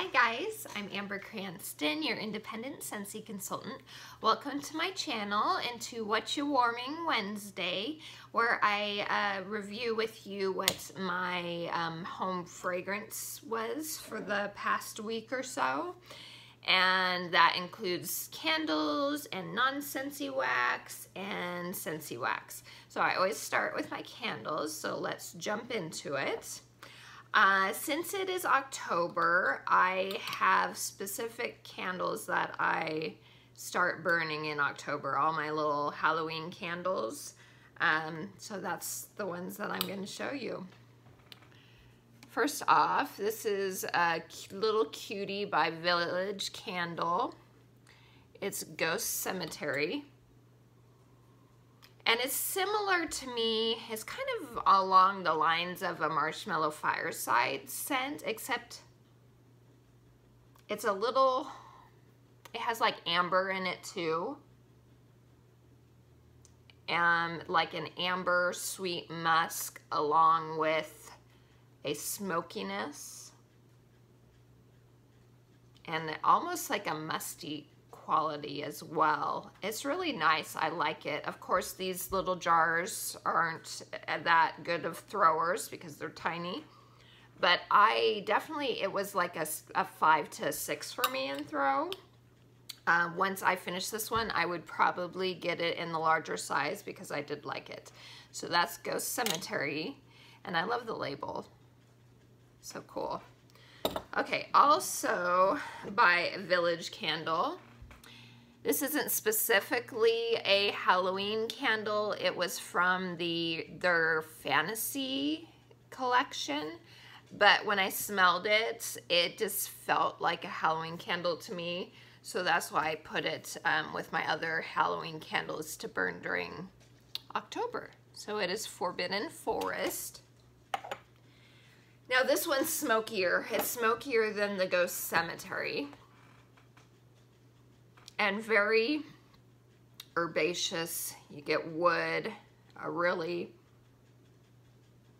Hi guys, I'm Amber Cranston, your independent Scentsy consultant. Welcome to my channel and to Whatcha Warming Wednesday, where I review with you what my home fragrance was for the past week or so. And that includes candles and non-Scentsy wax and Scentsy wax. So I always start with my candles, so let's jump into it. Since it is October, I have specific candles that I start burning in October, all my little Halloween candles. So that's the ones that I'm going to show you. First off, this is a little cutie by Village Candle. It's Ghost Cemetery. And it's similar to me, it's kind of along the lines of a Marshmallow Fireside scent, except it's a little, it has like amber in it too. And like an amber sweet musk along with a smokiness. And almost like a musty quality as well. It's really nice. I like it. Of course, these little jars aren't that good of throwers because they're tiny, but I definitely, it was like a 5 to 6 for me in throw. Once I finish this one, I would probably get it in the larger size because I did like it. So that's Ghost Cemetery, and I love the label. So cool. Okay, also by Village Candle. This isn't specifically a Halloween candle. It was from their fantasy collection. But when I smelled it, it just felt like a Halloween candle to me. So that's why I put it with my other Halloween candles to burn during October. So it is Forbidden Forest. Now this one's smokier. It's smokier than the Ghost Cemetery. And very herbaceous. You get wood, a really,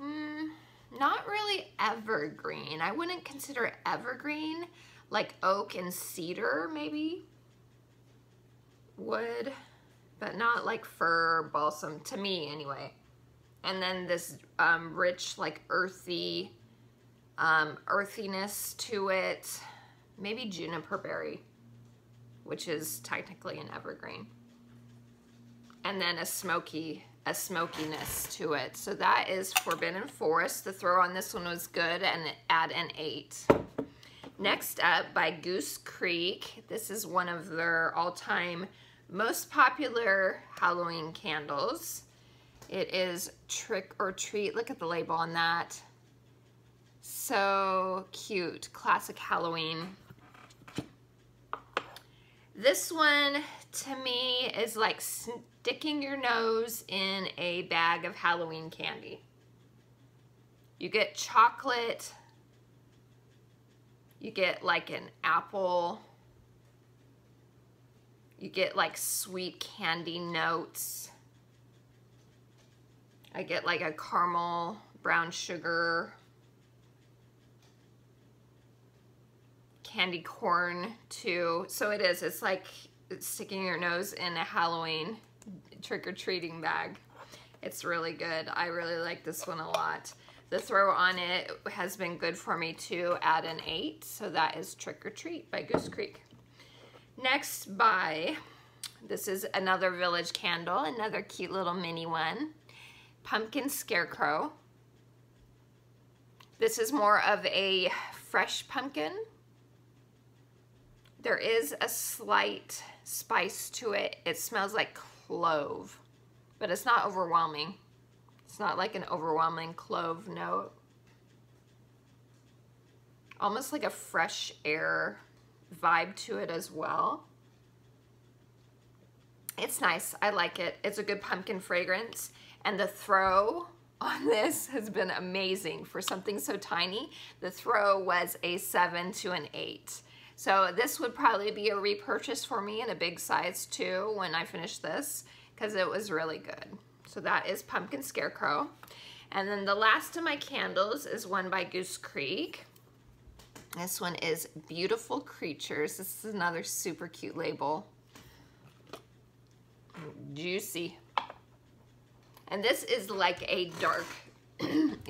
not really evergreen. I wouldn't consider it evergreen, like oak and cedar maybe. Wood, but not like fir, balsam, to me anyway. And then this rich, like earthy, earthiness to it. Maybe juniper berry, which is technically an evergreen. And then a smokiness to it. So that is Forbidden Forest. The throw on this one was good, and add an 8. Next up, by Goose Creek. This is one of their all-time most popular Halloween candles. It is Trick or Treat. Look at the label on that. So cute. Classic Halloween. This one, to me, is like sticking your nose in a bag of Halloween candy. You get chocolate, you get like an apple, you get like sweet candy notes. I get like a caramel, brown sugar, candy corn too. So it is, it's like sticking your nose in a Halloween trick-or-treating bag. It's really good. I really like this one a lot. The throw on it has been good for me too. Add an 8. So that is Trick or Treat by Goose Creek. Next this is another Village Candle, another cute little mini one. Pumpkin Scarecrow. This is more of a fresh pumpkin. There is a slight spice to it. It smells like clove, but it's not overwhelming. It's not like an overwhelming clove note. Almost like a fresh air vibe to it as well. It's nice. I like it. It's a good pumpkin fragrance. And the throw on this has been amazing. For something so tiny, the throw was a 7 to an 8. So this would probably be a repurchase for me in a big size too when I finish this, because it was really good. So that is Pumpkin Scarecrow. And then the last of my candles is one by Goose Creek. This one is Beautiful Creatures. This is another super cute label. Juicy. And this is like a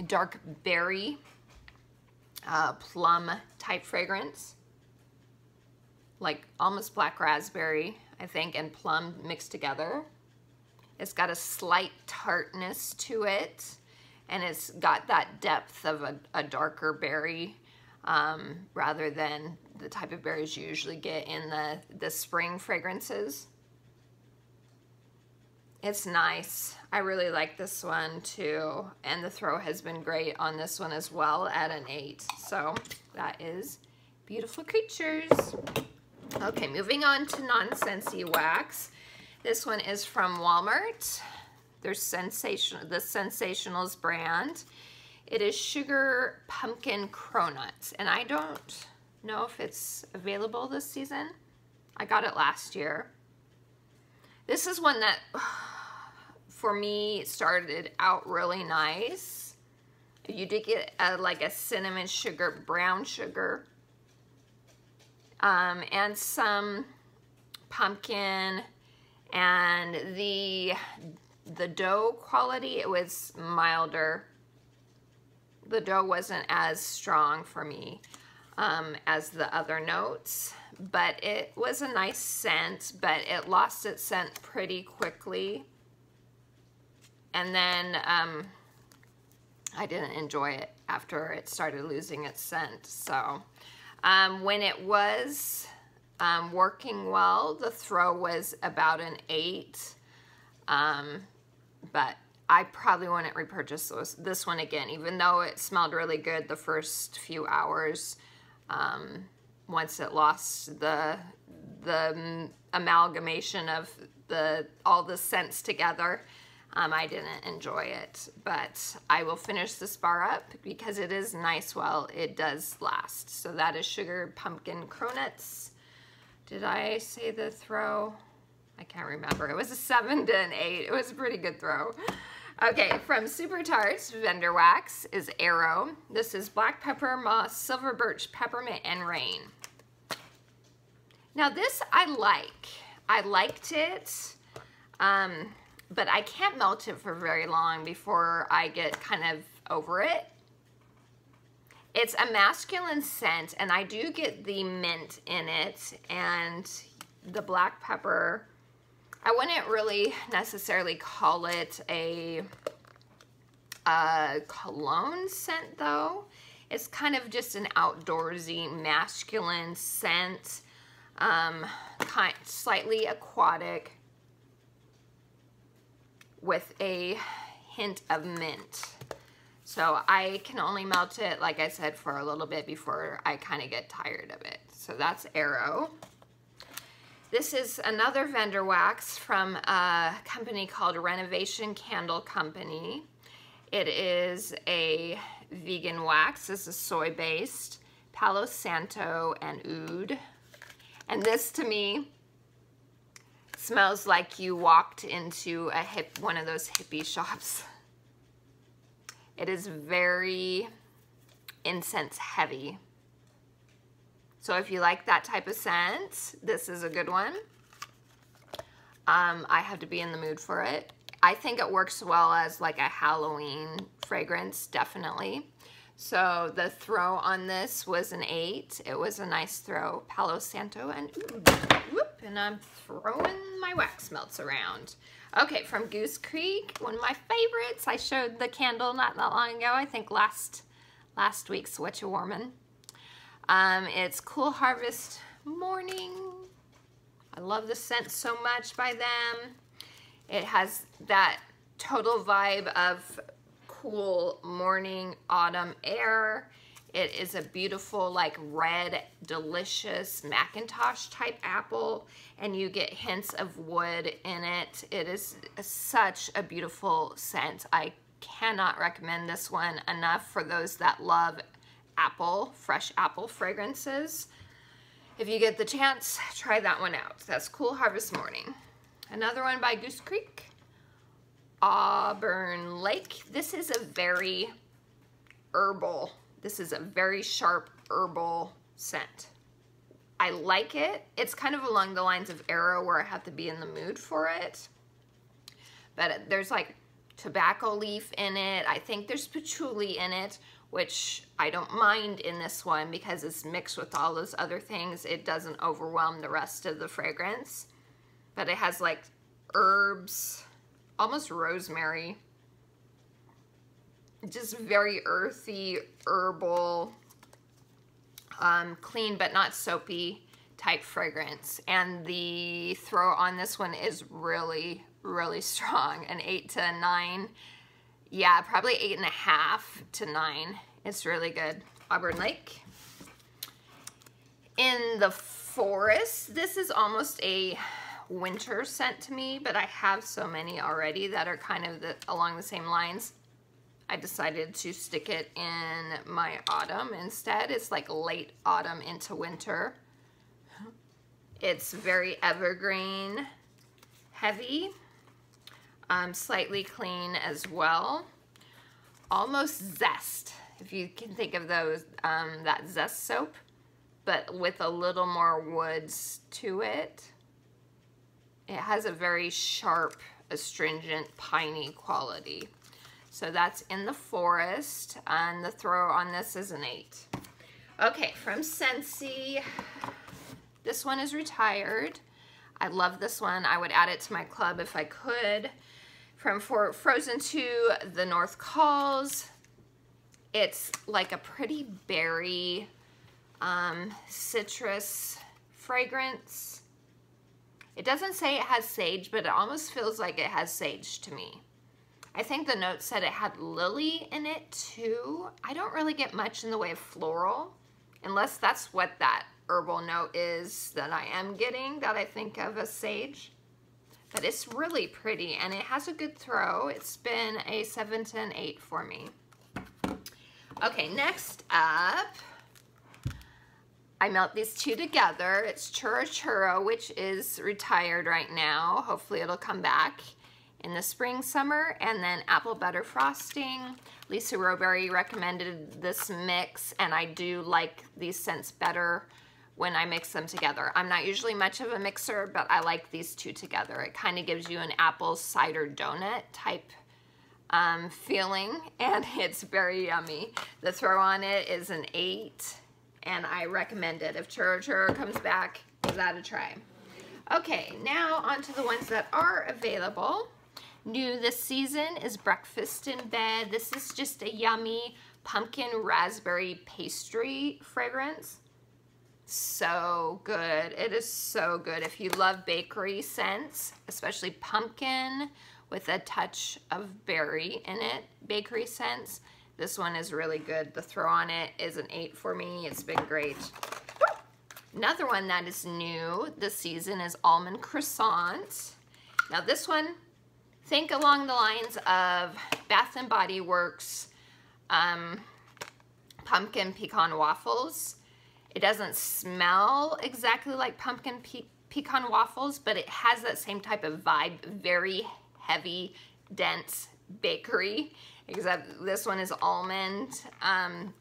dark berry, plum type fragrance. Like almost black raspberry, I think, and plum mixed together. It's got a slight tartness to it, and it's got that depth of a darker berry, rather than the type of berries you usually get in the spring fragrances. It's nice. I really like this one too, and the throw has been great on this one as well at an 8. So that is Beautiful Creatures. Okay, moving on to non-Scentsy wax. This one is from Walmart. Their the Sensationals brand. It is Sugar Pumpkin Cronuts, and I don't know if it's available this season. I got it last year. This is one that, for me, started out really nice. You did get like a cinnamon sugar, brown sugar, and some pumpkin, and the dough quality, it was milder. The dough wasn't as strong for me as the other notes, but it was a nice scent, but it lost its scent pretty quickly. And then I didn't enjoy it after it started losing its scent. So when it was working well, the throw was about an 8, but I probably wouldn't repurchase this one again, even though it smelled really good the first few hours. Once it lost the amalgamation of all the scents together, I didn't enjoy it. But I will finish this bar up because it is nice while it does last. So that is Sugar Pumpkin Cronuts. Did I say the throw? I can't remember. It was a 7 to an 8. It was a pretty good throw. Okay, from Super Tarts, Vendor Wax is Arrow. This is Black Pepper, Moss, Silver Birch, Peppermint, and Rain. Now this I like. I liked it, but I can't melt it for very long before I get kind of over it. It's a masculine scent, and I do get the mint in it, and the black pepper. I wouldn't really necessarily call it a cologne scent though. It's kind of just an outdoorsy masculine scent, slightly aquatic with a hint of mint. So I can only melt it, like I said, for a little bit before I kind of get tired of it. So that's Arrow. This is another vendor wax from a company called Renovation Candle Company. It is a vegan wax. This is soy-based, Palo Santo and oud. And this, to me, smells like you walked into one of those hippie shops. It is very incense heavy. So if you like that type of scent, this is a good one. I have to be in the mood for it. I think it works well as like a Halloween fragrance, definitely. So the throw on this was an 8. It was a nice throw. Palo Santo and oud. Whoop, and I'm throwing my wax melts around. Okay, from Goose Creek, one of my favorites. I showed the candle not that long ago. I think last week's Whatcha Warmin'. It's Cool Harvest Morning. I love the scent so much by them. It has that total vibe of cool morning autumn air. It is a beautiful, like red, delicious Macintosh type apple, and you get hints of wood in it. It is such a beautiful scent. I cannot recommend this one enough for those that love apple, fresh apple fragrances. If you get the chance, try that one out. That's Cool Harvest Morning. Another one by Goose Creek, Auburn Lake. This is a very herbal. This is a very sharp herbal scent. I like it. It's kind of along the lines of Arrow where I have to be in the mood for it. But there's like tobacco leaf in it. I think there's patchouli in it, which I don't mind in this one because it's mixed with all those other things. It doesn't overwhelm the rest of the fragrance. But it has like herbs, almost rosemary. Just very earthy, herbal, clean but not soapy type fragrance. And the throw on this one is really, really strong. An 8 to 9. Yeah, probably 8.5 to 9. It's really good. Auburn Lake. In the Forest, this is almost a winter scent to me, but I have so many already that are kind of along the same lines. I decided to stick it in my autumn instead. It's like late autumn into winter. It's very evergreen heavy, slightly clean as well. Almost zest, if you can think of those, that zest soap, but with a little more woods to it. It has a very sharp, astringent, piney quality. So that's in the Forest, and the throw on this is an 8. Okay, from Scentsy, this one is retired. I love this one. I would add it to my club if I could. From Frozen to the North Calls, it's like a pretty berry, citrus fragrance. It doesn't say it has sage, but it almost feels like it has sage to me. I think the note said it had lily in it too. I don't really get much in the way of floral, unless that's what that herbal note is that I am getting, that I think of as sage. But it's really pretty, and it has a good throw. It's been a 7 to an 8 for me. Okay, next up, I melt these two together. It's Churro, which is retired right now. Hopefully it'll come back in the spring, summer. And then apple butter frosting. Lisa Roberry recommended this mix, and I do like these scents better when I mix them together. I'm not usually much of a mixer, but I like these two together. It kind of gives you an apple cider donut type feeling, and it's very yummy. The throw on it is an 8, and I recommend it. If Churro comes back, give that a try. Okay, now on to the ones that are available. New this season is Breakfast in Bed. This is just a yummy pumpkin raspberry pastry fragrance. So good. It is so good. If you love bakery scents, especially pumpkin with a touch of berry in it, bakery scents, this one is really good. The throw on it is an 8 for me. It's been great. Another one that is new this season is Almond Croissant. Now this one, think along the lines of Bath & Body Works pumpkin pecan waffles. It doesn't smell exactly like pumpkin pecan waffles, but it has that same type of vibe, very heavy, dense bakery, except this one is almond,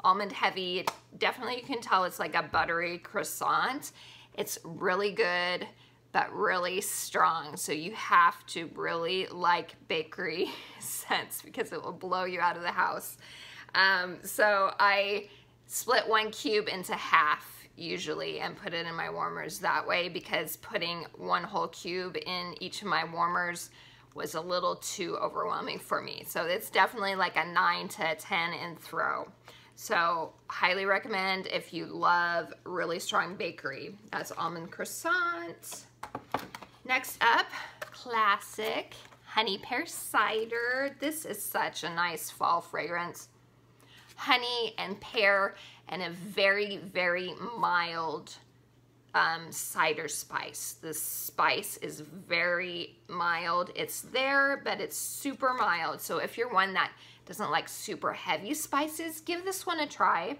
almond heavy. Definitely you can tell it's like a buttery croissant. It's really good, but really strong. So you have to really like bakery scents because it will blow you out of the house. So I split 1 cube into half usually and put it in my warmers that way, because putting 1 whole cube in each of my warmers was a little too overwhelming for me. So it's definitely like a 9 to a 10 in throw. So highly recommend if you love really strong bakery. That's Almond Croissant. Next up, classic Honey Pear Cider. This is such a nice fall fragrance. Honey and pear and a very, very mild cider spice. The spice is very mild. It's there, but it's super mild. So if you're one that doesn't like super heavy spices, give this one a try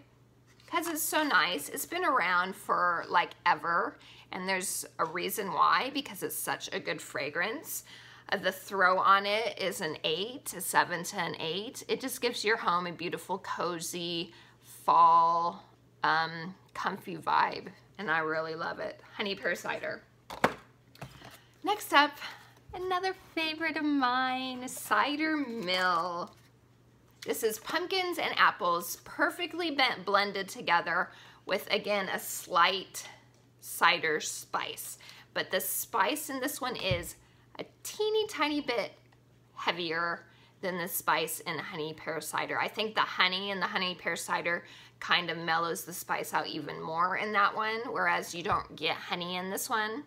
because it's so nice. It's been around for like ever, and there's a reason why, because it's such a good fragrance. The throw on it is an 8, a 7 to an 8. It just gives your home a beautiful, cozy fall comfy vibe, and I really love it. Honey pear cider. Next up, another favorite of mine, Cider Mill. This is pumpkins and apples perfectly blended together with, again, a slight cider spice. But the spice in this one is a teeny tiny bit heavier than the spice in honey pear cider. I think the honey in the honey pear cider kind of mellows the spice out even more in that one, whereas you don't get honey in this one.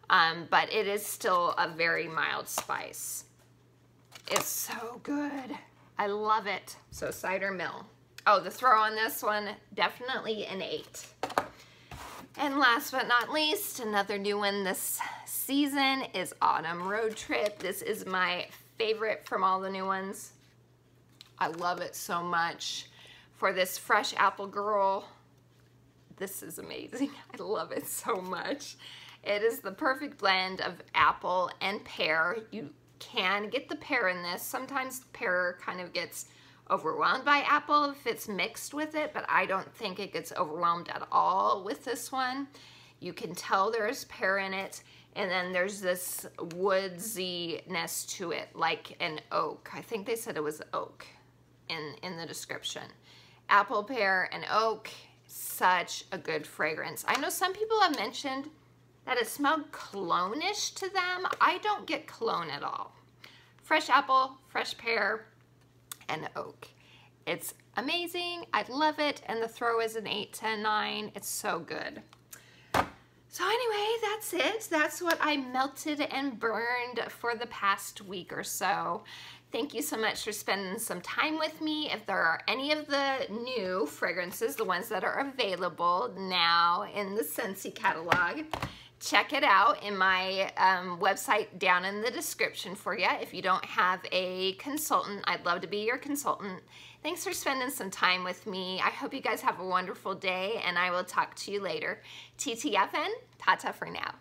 But it is still a very mild spice. It's so good. I love it. So Cider Mill. Oh, the throw on this one, definitely an 8. And last but not least, another new one this season is Autumn Road Trip. This is my favorite from all the new ones. I love it so much. For this fresh apple girl, this is amazing. I love it so much. It is the perfect blend of apple and pear. You can get the pear in this. Sometimes pear kind of gets overwhelmed by apple if it's mixed with it, but I don't think it gets overwhelmed at all with this one. You can tell there's pear in it, and then there's this woodsiness to it, like an oak. I think they said it was oak in the description. Apple, pear, and oak, such a good fragrance. I know some people have mentioned that it smelled cologne-ish to them. I don't get cologne at all. Fresh apple, fresh pear, and oak. It's amazing. I love it, and the throw is an 8 to 9. It's so good. So anyway, that's it. That's what I melted and burned for the past week or so. Thank you so much for spending some time with me. If there are any of the new fragrances, the ones that are available now in the Scentsy catalog, check it out in my website down in the description for you. If you don't have a consultant, I'd love to be your consultant. Thanks for spending some time with me. I hope you guys have a wonderful day, and I will talk to you later. TTFN, ta-ta for now.